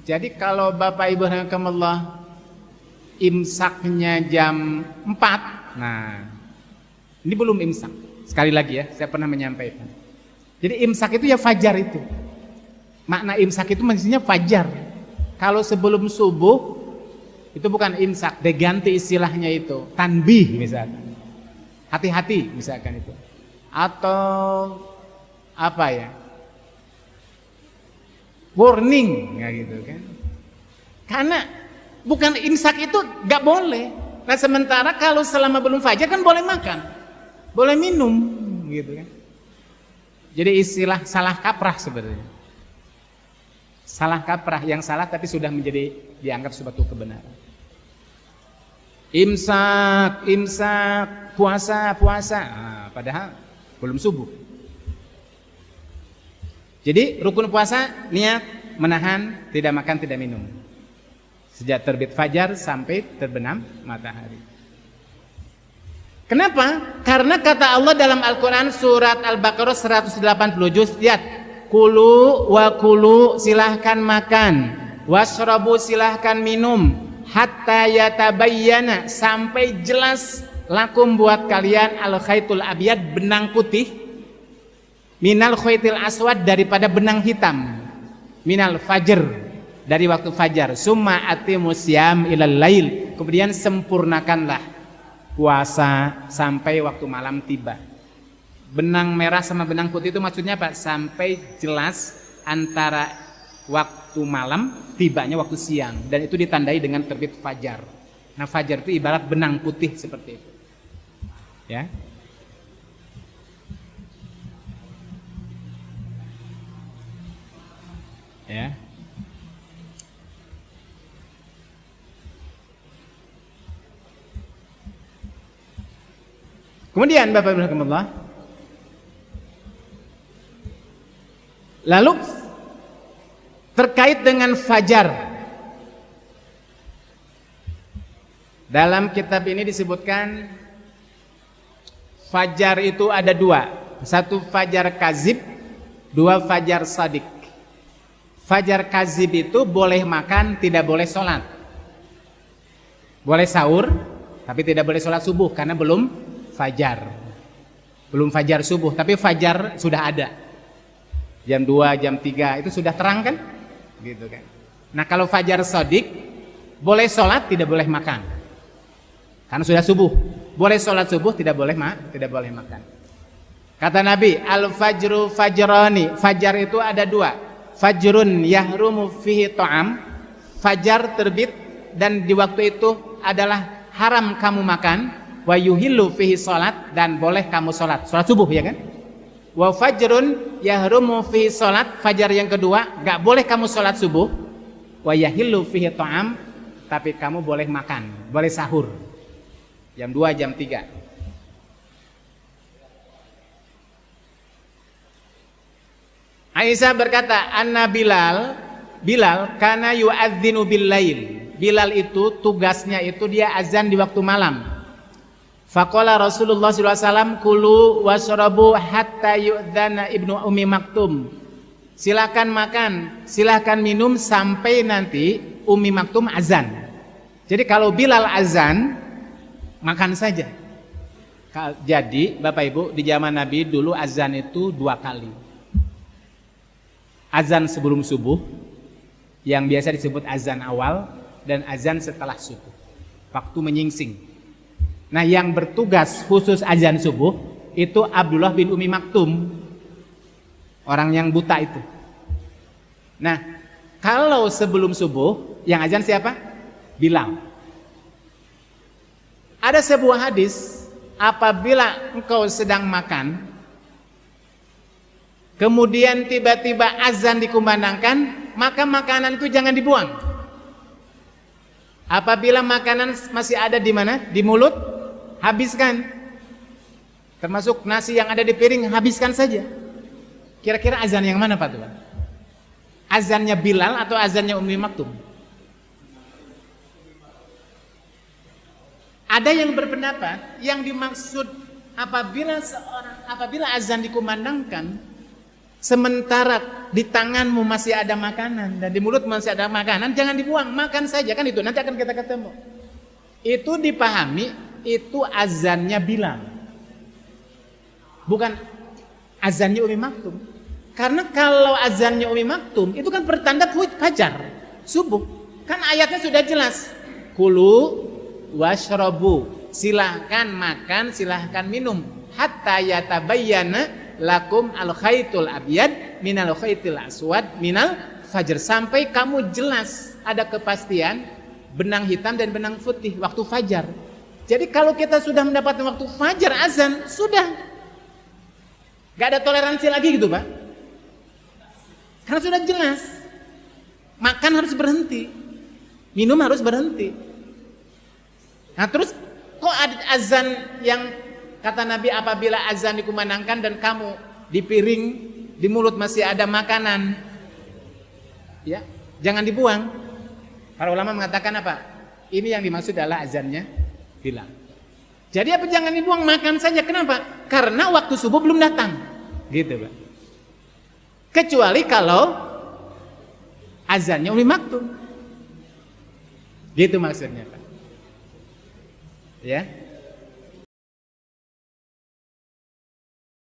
Jadi kalau Bapak Ibu rahimakumullah imsaknya jam 4, nah ini belum imsak. Sekali lagi ya, saya pernah menyampaikan. Jadi imsak itu ya fajar itu. Makna imsak itu maksudnya fajar. Kalau sebelum subuh itu bukan imsak, diganti istilahnya itu tanbih misalkan. Hati-hati misalkan itu. Atau apa ya? Warning ya gitu kan. Karena bukan imsak itu gak boleh. Nah sementara kalau selama belum fajar kan boleh makan, boleh minum gitu kan. Jadi istilah salah kaprah sebenarnya. Salah kaprah, yang salah tapi sudah menjadi dianggap suatu kebenaran. Imsak, puasa. Nah, padahal belum subuh. Jadi rukun puasa niat menahan tidak makan tidak minum sejak terbit fajar sampai terbenam matahari. Kenapa? Karena kata Allah dalam Al-Quran surat Al-Baqarah 180 juz, lihat, kulu wa kulu, silahkan makan, washrabu, silahkan minum, hatta yatabayyana, sampai jelas lakum buat kalian al-khaitul abyad, benang putih, minal khaitil aswad, daripada benang hitam, minal fajr, dari waktu fajar, summa atimus syam ilal lail, kemudian sempurnakanlah puasa sampai waktu malam tiba. Benang merah sama benang putih itu maksudnya apa? Sampai jelas antara waktu malam tibanya waktu siang, dan itu ditandai dengan terbit fajar. Nah fajar itu ibarat benang putih seperti itu ya. Ya. Kemudian Bapak Ibu rahimakumullah, lalu terkait dengan fajar, dalam kitab ini disebutkan fajar itu ada dua, satu fajar kazib, dua fajar sadik. Fajar kazib itu boleh makan, tidak boleh sholat, boleh sahur, tapi tidak boleh sholat subuh karena belum fajar, belum fajar subuh, tapi fajar sudah ada jam 2, jam 3 itu sudah terang kan, gitu kan. Nah kalau fajar sodik boleh sholat, tidak boleh makan karena sudah subuh, boleh sholat subuh, tidak boleh makan. Kata Nabi, al fajru fajrani, fajar itu ada dua, fajrun yahrumu fihi ta'am, fajar terbit dan di waktu itu adalah haram kamu makan, wa yuhillu fihi sholat, dan boleh kamu sholat subuh ya kan. Wa fajrun yahrumu fihi sholat, fajar yang kedua gak boleh kamu sholat subuh, wa yahillu fihi ta'am, tapi kamu boleh makan, boleh sahur jam 2, jam 3. Aisyah berkata, anna Bilal kana yu'adzinu bil lail, Bilal itu tugasnya itu dia azan di waktu malam. Faqala Rasulullah SAW, kulu washrabu hatta yu'dzana ibnu Ummi Maktum, silakan makan, silakan minum sampai nanti Ummi Maktum azan. Jadi kalau Bilal azan, makan saja. Jadi Bapak Ibu, di zaman Nabi dulu azan itu 2 kali. Azan sebelum subuh yang biasa disebut azan awal, dan azan setelah subuh waktu menyingsing. Nah yang bertugas khusus azan subuh itu Abdullah bin Ummi Maktum, orang yang buta itu. Nah kalau sebelum subuh yang azan siapa? Bilal. Ada sebuah hadis, apabila engkau sedang makan kemudian tiba-tiba azan dikumandangkan, maka makanan itu jangan dibuang. Apabila makanan masih ada di mana? Di mulut, habiskan. Termasuk nasi yang ada di piring, habiskan saja. Kira-kira azan yang mana Pak Tuhan? Azannya Bilal atau azannya Ummi Maktum? Ada yang berpendapat yang dimaksud apabila azan dikumandangkan, Sementara di tanganmu masih ada makanan dan di mulut masih ada makanan, jangan dibuang, makan saja, kan itu nanti akan kita ketemu. Itu dipahami, itu azannya Bilal, bukan azannya Umi Maktum. Karena kalau azannya Umi Maktum itu kan pertanda fajar, subuh. Kan ayatnya sudah jelas, kulu washrobu, silahkan makan, silahkan minum, hatta yatabayyana lakum al-khaitul abyad minal khaitil aswad minal fajr, sampai kamu jelas ada kepastian benang hitam dan benang putih waktu fajar. Jadi kalau kita sudah mendapatkan waktu fajar azan, sudah gak ada toleransi lagi gitu Pak, karena sudah jelas makan harus berhenti, minum harus berhenti. Nah terus kok ada azan yang kata Nabi, apabila azan dikumandangkan dan kamu di piring, di mulut masih ada makanan, ya jangan dibuang. Para ulama mengatakan apa? Ini yang dimaksud adalah azannya Bilal. Jadi apa, jangan dibuang, makan saja. Kenapa? Karena waktu subuh belum datang, gitu Pak. Kecuali kalau azannya Umi Maktum, gitu maksudnya Pak. Ya.